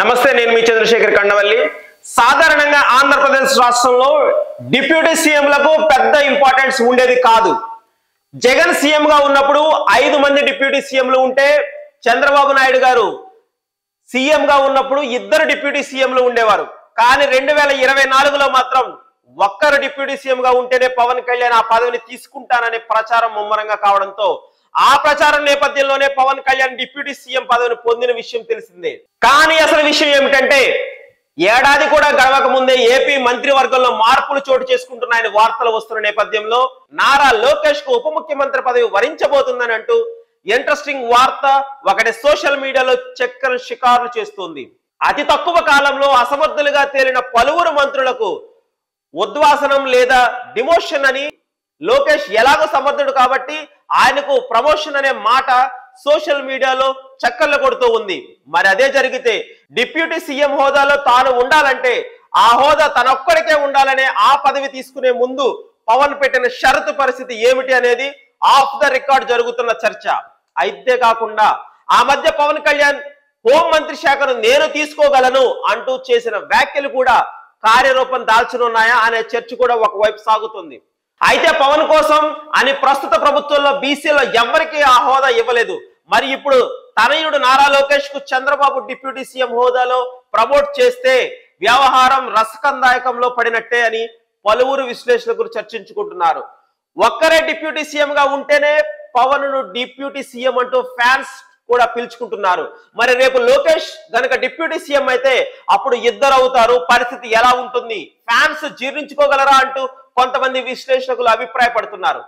నమస్తే, నేను మీ చంద్రశేఖర్ కండవల్లి. సాధారణంగా ఆంధ్రప్రదేశ్ రాష్ట్రంలో డిప్యూటీ సీఎంలకు పెద్ద ఇంపార్టెన్స్ ఉండేది కాదు. జగన్ సీఎం గా ఉన్నప్పుడు 5 మంది డిప్యూటీ సీఎంలు ఉంటే, చంద్రబాబు నాయుడు గారు సీఎం గా ఉన్నప్పుడు 2 డిప్యూటీ సీఎంలు ఉండేవారు. కానీ 2024లో మాత్రం ఒక్కరు డిప్యూటీ సీఎం గా ఉంటేనే పవన్ కళ్యాణ్ ఆ పదవిని తీసుకుంటాననే ప్రచారం ముమ్మరంగా కావడంతో ఆ ప్రచారం నేపథ్యంలోనే పవన్ కళ్యాణ్ డిప్యూటీ సీఎం పదవిని పొందిన విషయం తెలిసిందే. కానీ అసలు విషయం ఏమిటంటే, ఏడాది కూడా గడవక ముందే ఏపీ మంత్రివర్గంలో మార్పులు చోటు చేసుకుంటున్నాయని వార్తలు వస్తున్న నేపథ్యంలో నారా లోకేష్ కు ఉప ముఖ్యమంత్రి పదవి వరించబోతుందని అంటూ ఇంట్రెస్టింగ్ వార్త ఒకటి సోషల్ మీడియాలో చక్కర షికారులు చేస్తుంది. అతి తక్కువ కాలంలో అసమర్థులుగా తేలిన పలువురు మంత్రులకు ఉద్వాసనం లేదా డిమోషన్ అని, లోకేష్ ఎలాగో సమర్థుడు కాబట్టి ఆయనకు ప్రమోషన్ అనే మాట సోషల్ మీడియాలో చక్కర్లు కొడుతూ ఉంది. మరి అదే జరిగితే డిప్యూటీ సీఎం హోదాలో తాను ఉండాలంటే ఆ హోదా తనొక్కడికే ఉండాలనే ఆ పదవి తీసుకునే ముందు పవన్ పెట్టిన షరతు పరిస్థితి ఏమిటి అనేది ఆఫ్ ద రికార్డ్ జరుగుతున్న చర్చ. అయితే కాకుండా ఆ మధ్య పవన్ కళ్యాణ్ హోం మంత్రి శాఖను నేను తీసుకోగలను అంటూ చేసిన వ్యాఖ్యలు కూడా కార్యరూపం దాల్చనున్నాయా అనే చర్చ కూడా ఒకవైపు సాగుతుంది. అయితే పవన్ కోసం అని ప్రస్తుత ప్రభుత్వంలో బీసీలో ఎవరికి ఆ హోదా ఇవ్వలేదు. మరి ఇప్పుడు తనయుడు నారా లోకేష్ కు చంద్రబాబు డిప్యూటీ సీఎం హోదాలో ప్రమోట్ చేస్తే వ్యవహారం రసకందాయకంలో పడినట్టే అని పలువురు విశ్లేషకులు చర్చించుకుంటున్నారు. ఒక్కరే డిప్యూటీ సీఎం గా ఉంటేనే పవన్ ను డిప్యూటీ సీఎం అంటూ ఫ్యాన్స్ కూడా పిలుచుకుంటున్నారు. మరి రేపు లోకేష్ గనక డిప్యూటీ సీఎం అయితే అప్పుడు 2 అవుతారు. పరిస్థితి ఎలా ఉంటుంది? ఫ్యాన్స్ జీర్ణించుకోగలరా అంటూ కొంతమంది విశ్లేషకులు అభిప్రాయపడుతున్నారు.